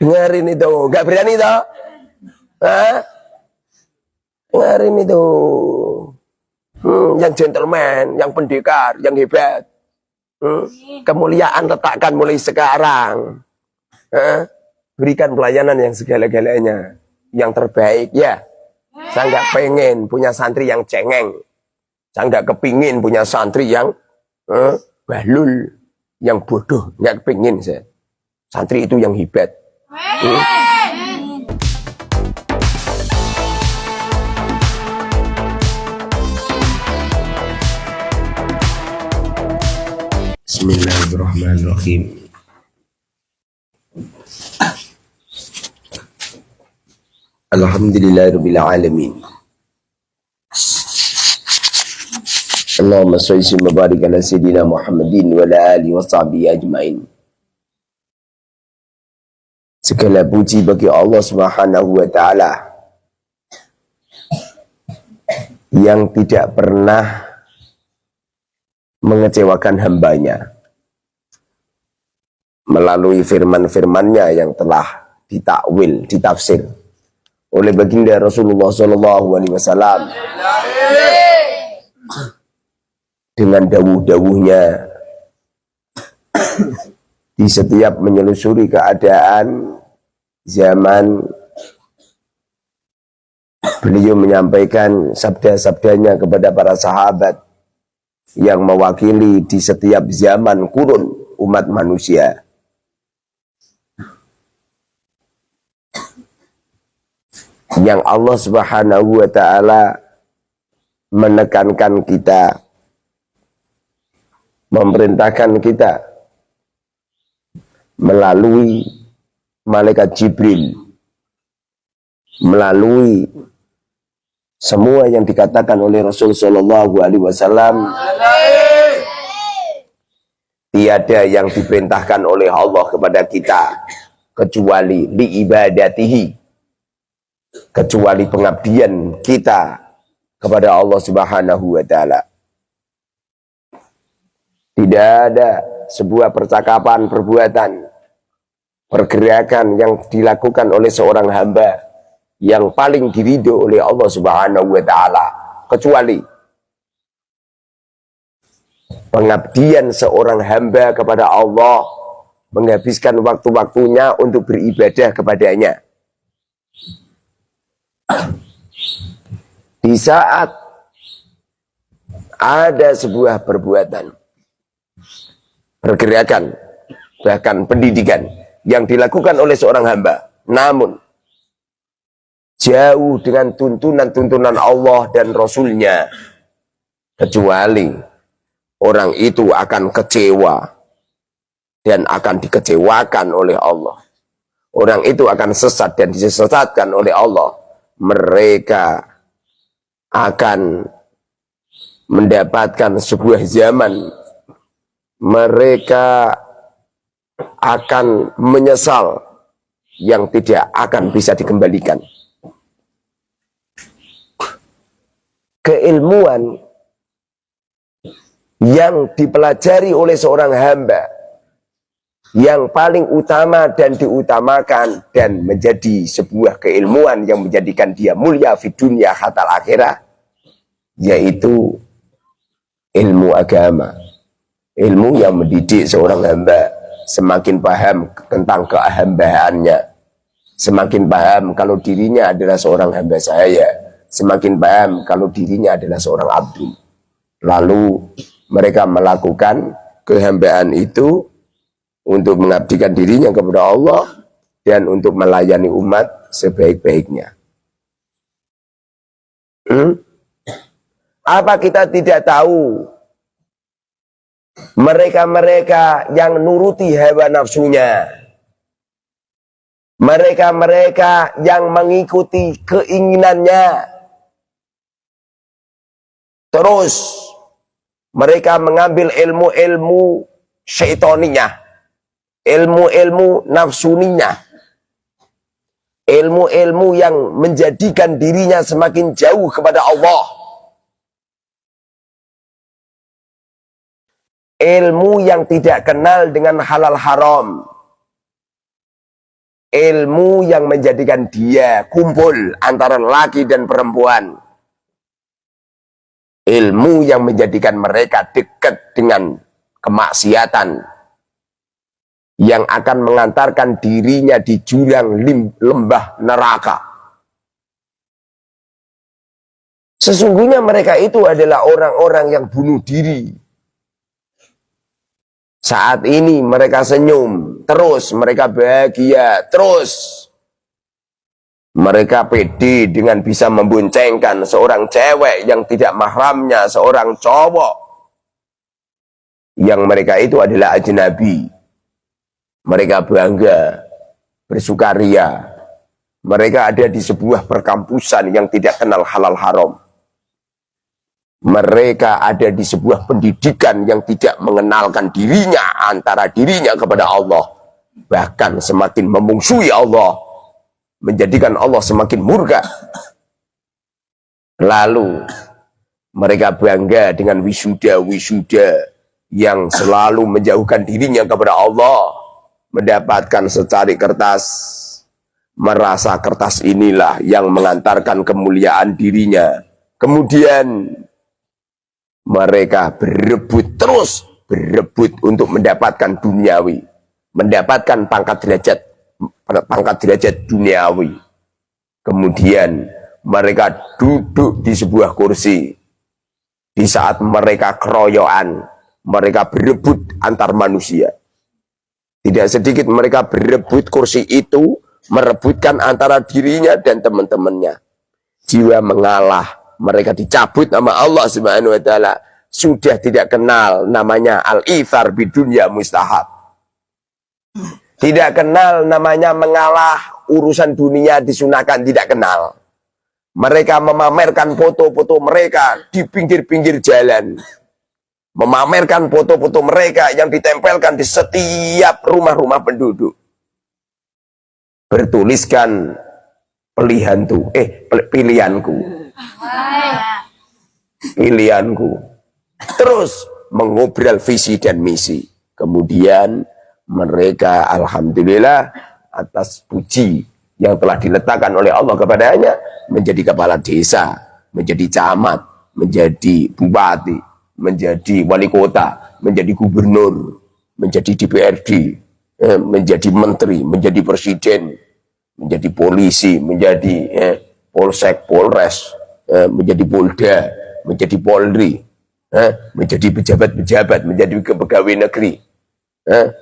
Dengerin itu, nggak berani toh? Hah? Dengerin itu. Yang gentleman, yang pendekar, yang hebat. Kemuliaan letakkan mulai sekarang. Berikan pelayanan yang segala-galanya, yang terbaik ya. Saya nggak pengen punya santri yang cengeng. Saya nggak kepingin punya santri yang bahlul, yang bodoh. Nggak kepingin saya. Santri itu yang hebat. Bismillahirrahmanirrahim. Alhamdulillahirabbil alamin. Allahumma shalli wa barik ala sayyidina Muhammadin wa ala alihi wa sahbihi ajmain. Segala puji bagi Allah Subhanahu wa taala yang tidak pernah mengecewakan hambanya melalui firman-firmannya yang telah ditakwil, ditafsir oleh baginda Rasulullah SAW dengan dawuh-dawuhnya di setiap menyelusuri keadaan zaman. Beliau menyampaikan sabda-sabdanya kepada para sahabat yang mewakili di setiap zaman kurun umat manusia. Yang Allah Subhanahu wa taala menekankan kita, memerintahkan kita melalui malaikat Jibril, melalui semua yang dikatakan oleh Rasul Shallallahu Alaihi Wasallam. Tiada yang diperintahkan oleh Allah kepada kita kecuali liibadatihi, kecuali pengabdian kita kepada Allah Subhanahu wa taala. Tidak ada sebuah percakapan, perbuatan, pergerakan yang dilakukan oleh seorang hamba yang paling diridho oleh Allah Subhanahu wa taala kecuali pengabdian seorang hamba kepada Allah, menghabiskan waktu-waktunya untuk beribadah kepadanya. Di saat ada sebuah perbuatan, pergerakan, bahkan pendidikan yang dilakukan oleh seorang hamba, namun jauh dengan tuntunan-tuntunan Allah dan Rasulnya, kecuali orang itu akan kecewa dan akan dikecewakan oleh Allah. Orang itu akan sesat dan disesatkan oleh Allah. Mereka akan mendapatkan sebuah zaman, mereka akan menyesal yang tidak akan bisa dikembalikan. Keilmuan yang dipelajari oleh seorang hamba yang paling utama dan diutamakan dan menjadi sebuah keilmuan yang menjadikan dia mulia di dunia hatta akhirah, yaitu ilmu agama, ilmu yang mendidik seorang hamba semakin paham tentang kehambaannya, semakin paham kalau dirinya adalah seorang hamba saya, semakin paham kalau dirinya adalah seorang abdu. Lalu mereka melakukan kehambaan itu untuk mengabdikan dirinya kepada Allah dan untuk melayani umat sebaik-baiknya. Apa kita tidak tahu mereka-mereka yang nuruti hawa nafsunya, mereka-mereka yang mengikuti keinginannya, terus mereka mengambil ilmu-ilmu syaitoninya, ilmu-ilmu nafsuninya, ilmu-ilmu yang menjadikan dirinya semakin jauh kepada Allah, ilmu yang tidak kenal dengan halal haram, ilmu yang menjadikan dia kumpul antara laki dan perempuan, ilmu yang menjadikan mereka dekat dengan kemaksiatan yang akan mengantarkan dirinya di jurang lembah neraka. Sesungguhnya mereka itu adalah orang-orang yang bunuh diri. Saat ini mereka senyum, terus mereka bahagia, terus mereka pede dengan bisa memboncengkan seorang cewek yang tidak mahramnya, seorang cowok yang mereka itu adalah ajnabi. Mereka bangga, bersukaria. Mereka ada di sebuah perkampusan yang tidak kenal halal haram. Mereka ada di sebuah pendidikan yang tidak mengenalkan dirinya antara dirinya kepada Allah. Bahkan semakin memungsuhi Allah, menjadikan Allah semakin murka. Lalu mereka bangga dengan wisuda-wisuda yang selalu menjauhkan dirinya kepada Allah, mendapatkan secari kertas, merasa kertas inilah yang mengantarkan kemuliaan dirinya. Kemudian mereka berebut, terus berebut untuk mendapatkan duniawi, mendapatkan pangkat derajat duniawi. Kemudian mereka duduk di sebuah kursi. Di saat mereka keroyokan, mereka berebut antar manusia. Tidak sedikit mereka berebut kursi itu, merebutkan antara dirinya dan teman-temannya. Jiwa mengalah, mereka dicabut nama Allah Subhanahu wa taala. Sudah tidak kenal namanya al-ithar bidunya mustahab. Tidak kenal namanya mengalah, urusan dunia disunahkan, tidak kenal. Mereka memamerkan foto-foto mereka di pinggir-pinggir jalan. Memamerkan foto-foto mereka yang ditempelkan di setiap rumah-rumah penduduk. Bertuliskan pilihanku. Terus mengobrol visi dan misi. Kemudian mereka alhamdulillah atas puji yang telah diletakkan oleh Allah kepadanya, menjadi kepala desa, menjadi camat, menjadi bupati, menjadi wali kota, menjadi gubernur, menjadi DPRD, menjadi menteri, menjadi presiden, menjadi polisi, menjadi polsek, polres, menjadi polda, menjadi polri, menjadi pejabat-pejabat, menjadi pegawai negeri.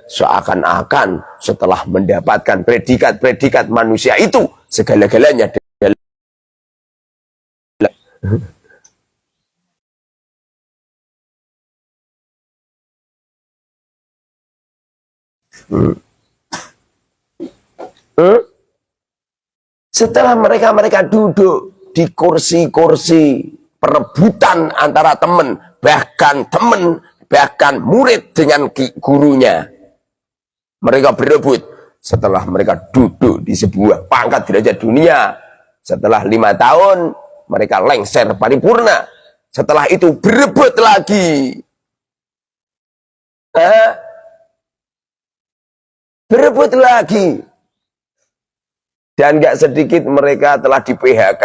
Seakan-akan setelah mendapatkan predikat-predikat manusia itu, segala-galanya setelah mereka duduk di kursi-kursi perebutan antara teman, bahkan murid dengan gurunya, mereka berebut. Setelah mereka duduk di sebuah pangkat derajat dunia, setelah 5 tahun mereka lengser paripurna. Setelah itu berebut lagi, berebut lagi. Dan gak sedikit mereka telah di PHK.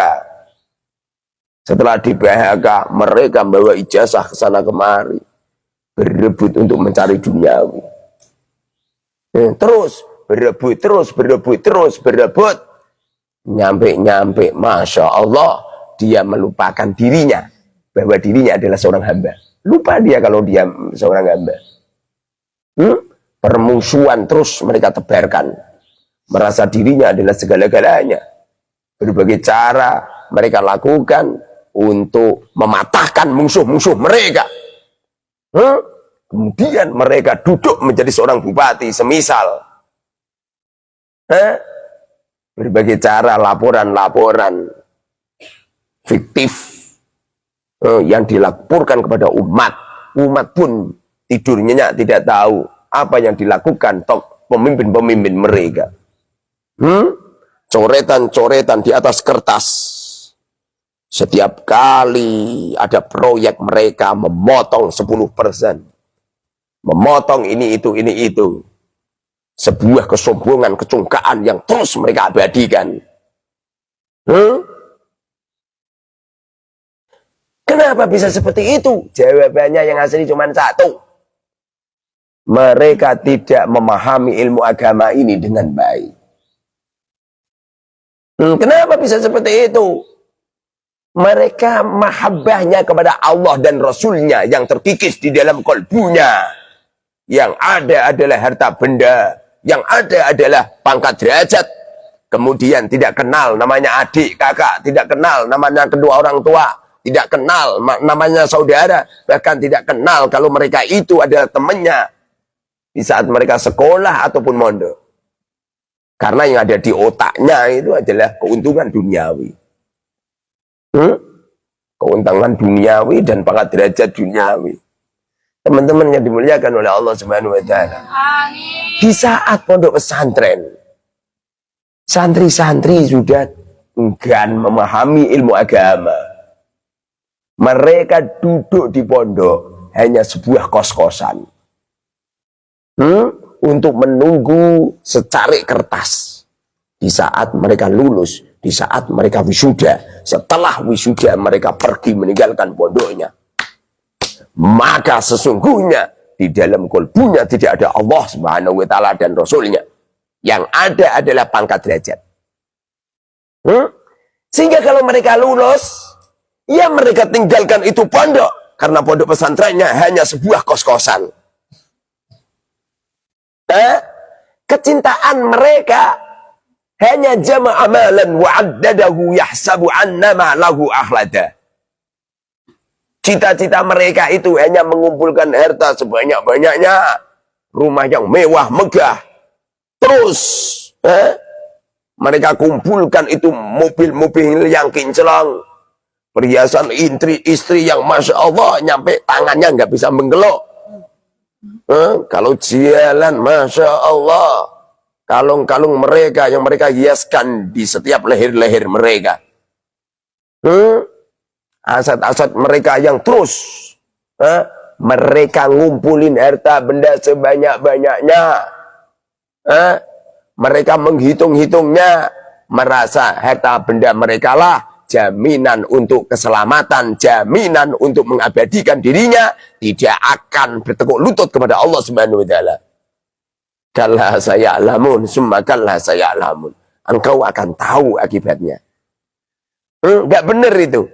Setelah di PHK, mereka membawa ijazah ke sana kemari, berebut untuk mencari duniawi. Terus berebut. Nyampe, Masya Allah, dia melupakan dirinya, bahwa dirinya adalah seorang hamba. Lupa dia kalau dia seorang hamba. Permusuhan terus mereka tebarkan, merasa dirinya adalah segala-galanya. Berbagai cara mereka lakukan untuk mematahkan musuh-musuh mereka. Kemudian mereka duduk menjadi seorang bupati, semisal. Berbagai cara, laporan-laporan fiktif yang dilaporkan kepada umat. Umat pun tidur nyenyak, tidak tahu apa yang dilakukan pemimpin-pemimpin mereka. Coretan-coretan di atas kertas. Setiap kali ada proyek, mereka memotong 10%. Memotong ini itu. Sebuah kesombongan, kecongkaan yang terus mereka abadikan. Kenapa bisa seperti itu? Jawabannya yang asli cuma satu. Mereka tidak memahami ilmu agama ini dengan baik. Kenapa bisa seperti itu? Mereka mahabbahnya kepada Allah dan Rasulnya yang terkikis di dalam kalbunya. Yang ada adalah harta benda. Yang ada adalah pangkat derajat. Kemudian tidak kenal namanya adik, kakak. Tidak kenal namanya kedua orang tua. Tidak kenal namanya saudara. Bahkan tidak kenal kalau mereka itu adalah temannya. Di saat mereka sekolah ataupun mondok. Karena yang ada di otaknya itu adalah keuntungan duniawi. Keuntungan duniawi dan pangkat derajat duniawi. Teman-teman yang dimuliakan oleh Allah Subhanahu wa taala. Di saat pondok pesantren, santri-santri sudah enggan memahami ilmu agama. Mereka duduk di pondok hanya sebuah kos-kosan. Untuk menunggu secarik kertas. Di saat mereka lulus, di saat mereka wisuda, setelah wisuda mereka pergi meninggalkan pondoknya. Maka sesungguhnya di dalam kalbunya tidak ada Allah Subhanahu wa taala dan Rasulnya. Yang ada adalah pangkat derajat. Sehingga kalau mereka lulus, ya mereka tinggalkan itu pondok. Karena pondok pesantrennya hanya sebuah kos-kosan. Kecintaan mereka hanya jama' amalan wa'addadahu yahsabu annama lahu akhlada. Cita-cita mereka itu hanya mengumpulkan harta sebanyak-banyaknya, rumah yang mewah megah. Terus mereka kumpulkan itu mobil-mobil yang kinclong, perhiasan istri yang masya Allah nyampe tangannya nggak bisa menggelok. Kalau jalan masya Allah, kalung-kalung mereka yang mereka hiaskan di setiap leher-leher mereka. Aset-aset mereka yang terus mereka ngumpulin harta benda sebanyak-banyaknya. Mereka menghitung-hitungnya, merasa harta benda mereka lah jaminan untuk keselamatan, jaminan untuk mengabadikan dirinya, tidak akan bertekuk lutut kepada Allah Subhanahu wa taala. Kalla saya'lamun, summa kalla saya'lamun. Engkau akan tahu akibatnya. Enggak benar itu.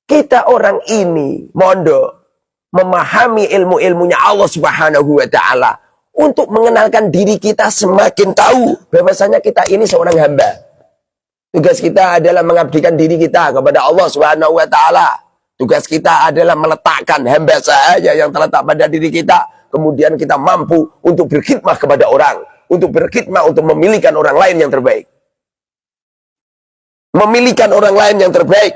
Kita orang ini mondok memahami ilmu-ilmunya Allah Subhanahu wa taala untuk mengenalkan diri kita, semakin tahu bahwasanya kita ini seorang hamba. Tugas kita adalah mengabdikan diri kita kepada Allah Subhanahu wa taala. Tugas kita adalah meletakkan hamba sahaya yang terletak pada diri kita, kemudian kita mampu untuk berkhidmah kepada orang, untuk berkhidmah untuk memilihkan orang lain yang terbaik. Memilihkan orang lain yang terbaik,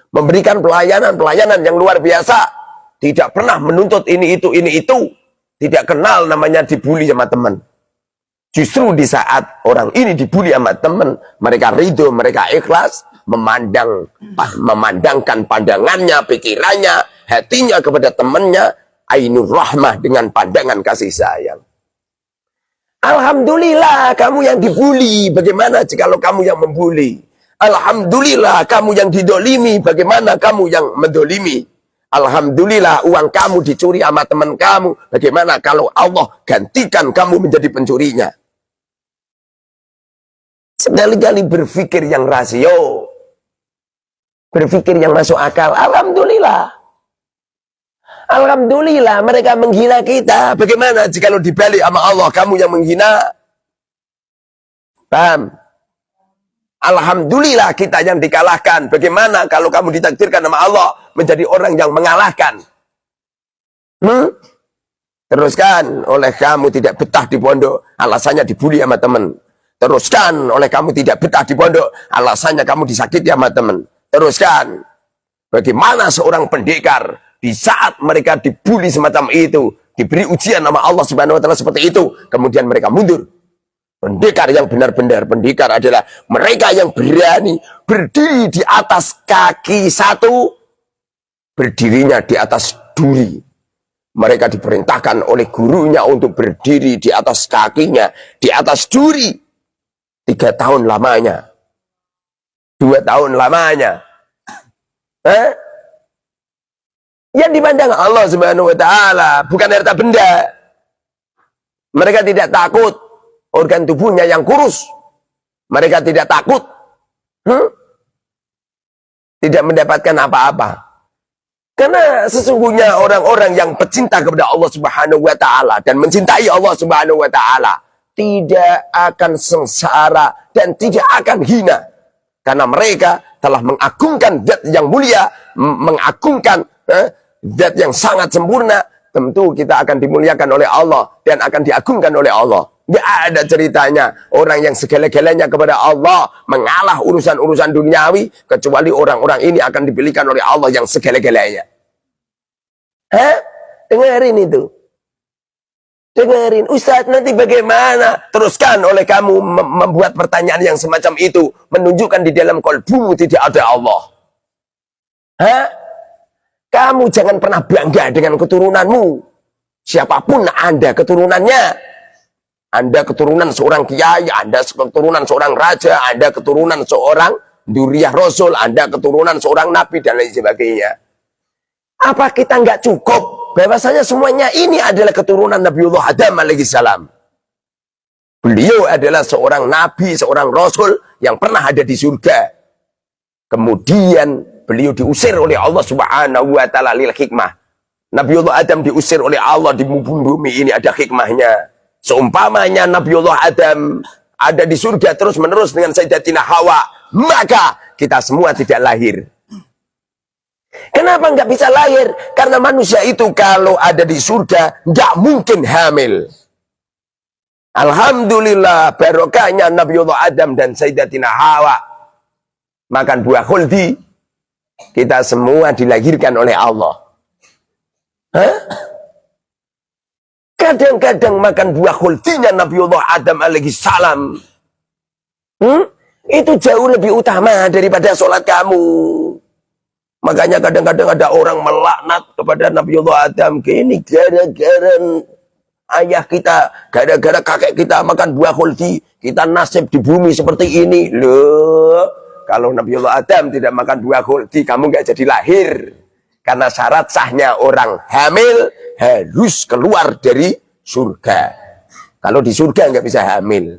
memberikan pelayanan yang luar biasa, tidak pernah menuntut ini itu, tidak kenal namanya dibully sama teman. Justru di saat orang ini dibully sama teman, mereka ridho, mereka ikhlas, memandangkan pandangannya, pikirannya, hatinya kepada temannya, ainur rahmah dengan pandangan kasih sayang. Alhamdulillah kamu yang dibully, bagaimana jika kamu yang membuli? Alhamdulillah kamu yang didolimi, bagaimana kamu yang mendolimi? Alhamdulillah uang kamu dicuri sama teman kamu, bagaimana kalau Allah gantikan kamu menjadi pencurinya? Sekali-kali berpikir yang rasio, berpikir yang masuk akal. Alhamdulillah. Alhamdulillah mereka menghina kita. Bagaimana jika dibalik sama Allah kamu yang menghina? Paham? Alhamdulillah kita yang dikalahkan. Bagaimana kalau kamu ditakdirkan sama Allah menjadi orang yang mengalahkan? Teruskan, oleh kamu tidak betah di pondok, alasannya dibully sama teman. Teruskan, oleh kamu tidak betah di pondok, alasannya kamu disakiti sama teman. Teruskan, bagaimana seorang pendekar di saat mereka dibully semacam itu, diberi ujian sama Allah Subhanahu wa taala seperti itu, kemudian mereka mundur. Pendekar yang benar-benar pendekar adalah mereka yang berani berdiri di atas kaki satu, berdirinya di atas duri. Mereka diperintahkan oleh gurunya untuk berdiri di atas kakinya, di atas duri. 3 tahun lamanya. 2 tahun lamanya. Yang dipandang Allah Subhanahu wa Ta'ala bukan harta benda. Mereka tidak takut organ tubuhnya yang kurus. Mereka tidak takut tidak mendapatkan apa-apa. Karena sesungguhnya orang-orang yang pecinta kepada Allah Subhanahu wa Ta'ala dan mencintai Allah Subhanahu wa Ta'ala tidak akan sengsara dan tidak akan hina. Karena mereka telah mengagungkan zat yang mulia, mengagungkan zat yang sangat sempurna. Tentu kita akan dimuliakan oleh Allah dan akan diagungkan oleh Allah. Tidak ada ceritanya orang yang segala-galanya kepada Allah mengalah urusan-urusan duniawi, kecuali orang-orang ini akan dipilihkan oleh Allah yang segala-galanya. Dengerin itu. Dengerin, Ustaz, nanti bagaimana? Teruskan oleh kamu membuat pertanyaan yang semacam itu, menunjukkan di dalam kalbumu tidak ada Allah. Kamu jangan pernah bangga dengan keturunanmu. Siapapun Anda keturunannya. Anda keturunan seorang kiai, Anda keturunan seorang raja, Anda keturunan seorang duriah rasul, Anda keturunan seorang nabi, dan lain sebagainya. Apa kita nggak cukup bahwasanya semuanya ini adalah keturunan Nabiullah Adam alaihissalam? Beliau adalah seorang nabi, seorang rasul yang pernah ada di surga. Kemudian beliau diusir oleh Allah Subhanahu wa Ta'ala lil hikmah. Nabiullah Adam diusir oleh Allah di bumi ini, ada hikmahnya. Seumpamanya Nabiullah Adam ada di surga terus-menerus dengan Sayyidatina Hawa, maka kita semua tidak lahir. Kenapa nggak bisa lahir? Karena manusia itu kalau ada di surga nggak mungkin hamil. Alhamdulillah, barokahnya Nabiullah Adam dan Sayyidatina Hawa makan buah khuldi, kita semua dilahirkan oleh Allah. Kadang-kadang makan buah khuldinya Nabiullah Adam alaihissalam, itu jauh lebih utama daripada sholat kamu. Makanya kadang-kadang ada orang melaknat kepada Nabiullah Adam. Ini gara-gara ayah kita, gara-gara kakek kita makan buah khuldi, kita nasib di bumi seperti ini. Loh, kalau Nabiullah Adam tidak makan buah khuldi, kamu nggak jadi lahir. Karena syarat sahnya orang hamil harus keluar dari surga. Kalau di surga nggak bisa hamil.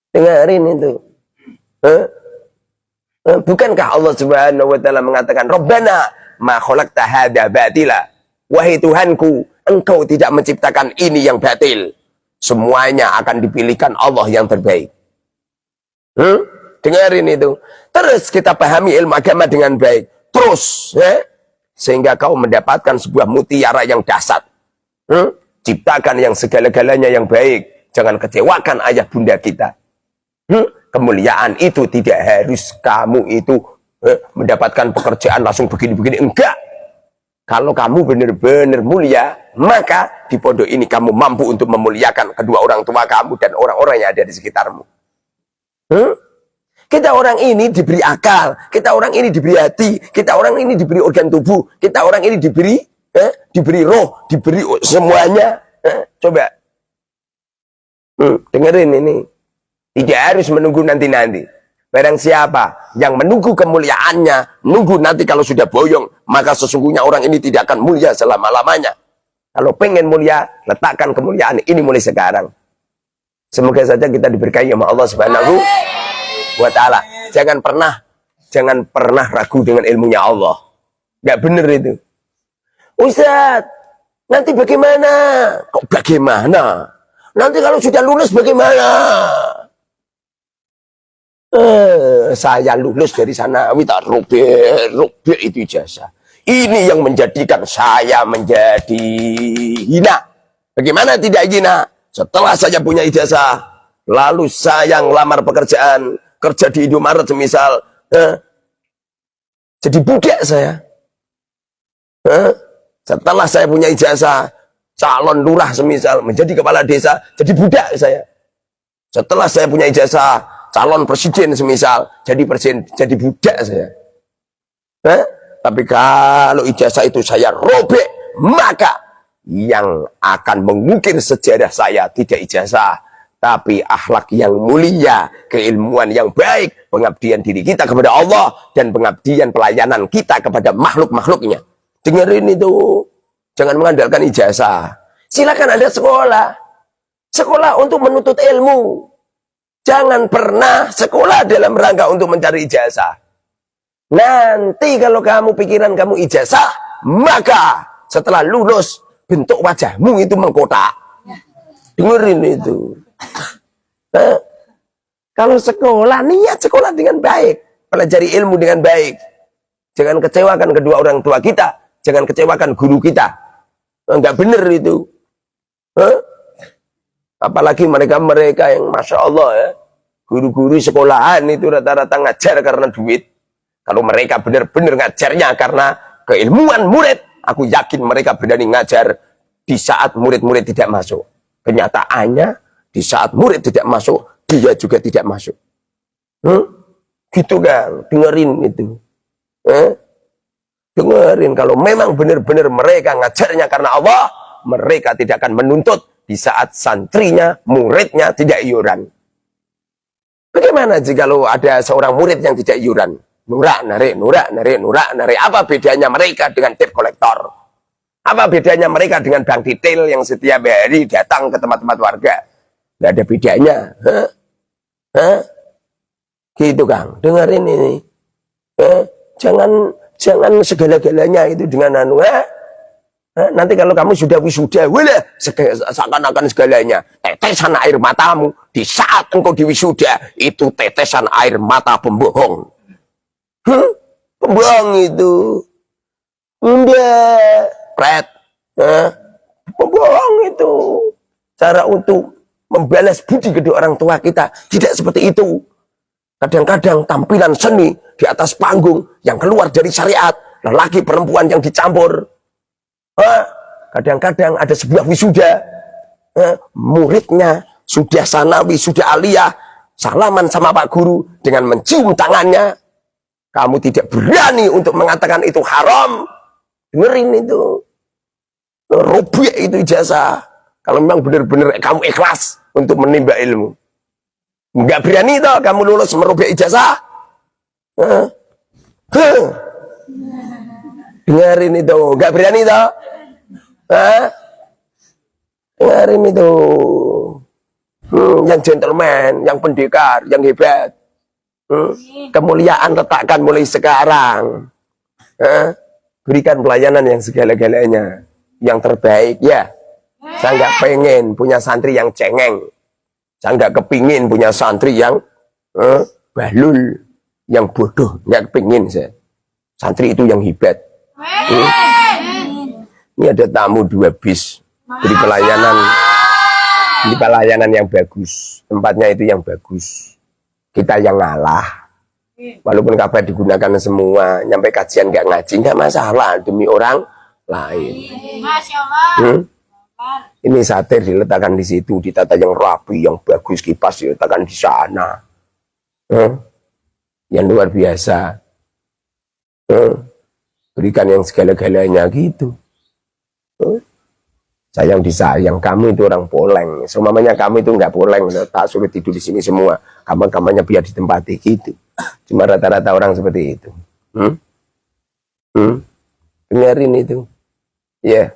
Dengarin itu. Bukankah Allah Subhanahu wa Ta'ala mengatakan, Rabbana ma khalaqta hadza batila. Wahai Tuhanku, Engkau tidak menciptakan ini yang batil. Semuanya akan dipilihkan Allah yang terbaik. Dengarin itu. Terus kita pahami ilmu agama dengan baik. Terus, sehingga kau mendapatkan sebuah mutiara yang dahsyat. Ciptakan yang segala-galanya yang baik. Jangan kecewakan ayah bunda kita. Kemuliaan itu tidak harus kamu itu mendapatkan pekerjaan langsung begini-begini. Enggak. Kalau kamu benar-benar mulia, maka di pondok ini kamu mampu untuk memuliakan kedua orang tua kamu dan orang-orang yang ada di sekitarmu. Kita orang ini diberi akal, kita orang ini diberi hati, kita orang ini diberi organ tubuh, kita orang ini diberi roh, diberi semuanya. Coba dengerin ini. Tidak harus menunggu nanti-nanti. Barang siapa yang menunggu kemuliaannya, nunggu nanti kalau sudah boyong, maka sesungguhnya orang ini tidak akan mulia selama-lamanya. Kalau pengen mulia, letakkan kemuliaan ini mulai sekarang. Semoga saja kita diberkahi sama Allah Subhanahu wa Ta'ala. Jangan pernah ragu dengan ilmunya Allah. Gak bener itu. Ustaz, nanti bagaimana? Kok bagaimana? Nanti kalau sudah lulus bagaimana? Saya lulus dari sana, tak robek itu ijazah. Ini yang menjadikan saya menjadi hina. Bagaimana tidak hina? Setelah saya punya ijazah, lalu saya ngelamar pekerjaan, kerja di Indomaret semisal, jadi budak saya. Setelah saya punya ijazah, calon lurah semisal, menjadi kepala desa, jadi budak saya. Setelah saya punya ijazah, calon presiden semisal, jadi presiden, jadi budak saya. Tapi kalau ijazah itu saya robek, maka yang akan mengukir sejarah saya tidak ijazah, tapi akhlak yang mulia, keilmuan yang baik, pengabdian diri kita kepada Allah, dan pengabdian pelayanan kita kepada makhluk-makhluknya. Dengerin itu. Jangan mengandalkan ijazah. Silakan Anda sekolah. Sekolah untuk menuntut ilmu. Jangan pernah sekolah dalam rangka untuk mencari ijazah. Nanti kalau kamu pikiran kamu ijazah, maka setelah lulus, bentuk wajahmu itu mengkotak. Dengerin itu. Kalau sekolah, niat sekolah dengan baik. Pelajari ilmu dengan baik. Jangan kecewakan kedua orang tua kita. Jangan kecewakan guru kita. Enggak benar itu. Apalagi mereka-mereka yang Masya Allah ya. Guru-guru sekolahan itu rata-rata ngajar karena duit. Kalau mereka benar-benar ngajarnya karena keilmuan murid, aku yakin mereka berani ngajar di saat murid-murid tidak masuk. Kenyataannya, di saat murid tidak masuk, dia juga tidak masuk. Gitu kan, dengerin itu. Dengerin, kalau memang benar-benar mereka ngajarnya karena Allah, mereka tidak akan menuntut di saat santrinya, muridnya tidak iuran. Bagaimana jika ada seorang murid yang tidak iuran? Nurak, narik, nurak, narik, nurak, narik. Apa bedanya mereka dengan debt collector? Apa bedanya mereka dengan bank detail yang setiap hari datang ke tempat-tempat warga? Tidak ada bedanya. Gitu Kang, dengerin ini. Jangan segala-galanya itu dengan nanti kalau kamu sudah wisuda, seakan-akan segalanya. Tetesan air matamu di saat engkau di wisuda, itu tetesan air mata pembohong. Pembohong itu. Enggak. Pembohong itu. Cara untuk membalas budi kedua orang tua kita tidak seperti itu. Kadang-kadang tampilan seni di atas panggung yang keluar dari syariat, lelaki perempuan yang dicampur. Kadang-kadang ada sebuah wisuda, muridnya sudah sanawi, sudah aliyah, salaman sama Pak Guru dengan mencium tangannya. Kamu tidak berani untuk mengatakan itu haram. Dengerin itu. Robek itu ijazah. Kalau memang benar-benar kamu ikhlas untuk menimba ilmu. Enggak berani toh kamu lulus merobek ijazah. Dengerin itu, enggak berani toh. Dengerin itu. Yang gentleman, yang pendekar, yang hebat. Kemuliaan letakkan mulai sekarang. Berikan pelayanan yang segala-galanya, yang terbaik ya. Saya nggak pengen punya santri yang cengeng. Saya nggak kepingin punya santri yang bahlul, yang bodoh. Nggak kepingin saya. Santri itu yang hebat. Ini ada tamu 2 bis. Beri pelayanan yang bagus. Tempatnya itu yang bagus. Kita yang ngalah. Walaupun kabar digunakan semua, nyampe kajian nggak ngaji, nggak masalah demi orang lain. Masya Allah. Ini satir diletakkan di situ, ditata yang rapi, yang bagus, kipas diletakkan di sana. Yang luar biasa. Berikan yang segala-galanya gitu. Sayang disayang, kamu itu orang poleng. Semuanya kamu itu nggak poleng, tak sulit tidur di sini semua. Kamu-kamunya biar ditempati gitu. Cuma rata-rata orang seperti itu. Dengerin itu. Ya. Yeah.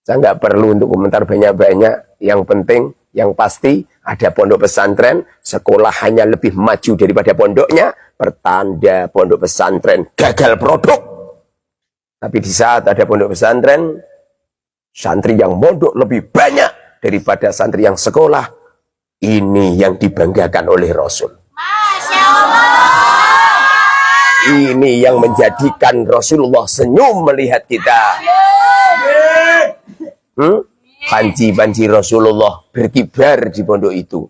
Saya nggak perlu untuk komentar banyak-banyak. Yang penting, yang pasti ada pondok pesantren, sekolah hanya lebih maju daripada pondoknya, pertanda pondok pesantren gagal produk. Tapi di saat ada pondok pesantren, santri yang mondok lebih banyak daripada santri yang sekolah. Ini yang dibanggakan oleh Rasul. Masya Allah. Ini yang menjadikan Rasulullah senyum melihat kita. Panji-panji Rasulullah berkibar di pondok itu.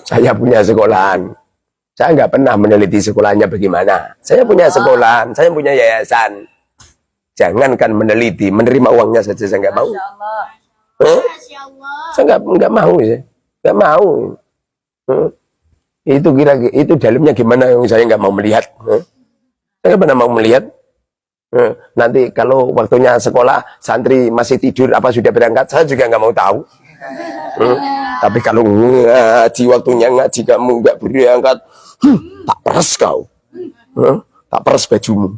Saya punya sekolahan. Saya nggak pernah meneliti sekolahnya bagaimana. Saya punya sekolahan, saya punya yayasan. Jangankan meneliti, menerima uangnya saja saya nggak mau. Saya nggak mau ya, nggak mau. Itu kira-kira itu dalamnya gimana yang saya nggak mau melihat. Saya nggak pernah mau melihat. Nanti kalau waktunya sekolah santri masih tidur apa sudah berangkat, saya juga nggak mau tahu. Tapi kalau ngaji waktunya ngaji kamu nggak berangkat, tak peres kau, tak peres bajumu.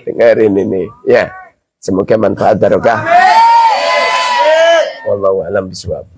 Dengerin ini, ya. Semoga manfaat barokah. Wallahu a'lam bishawab.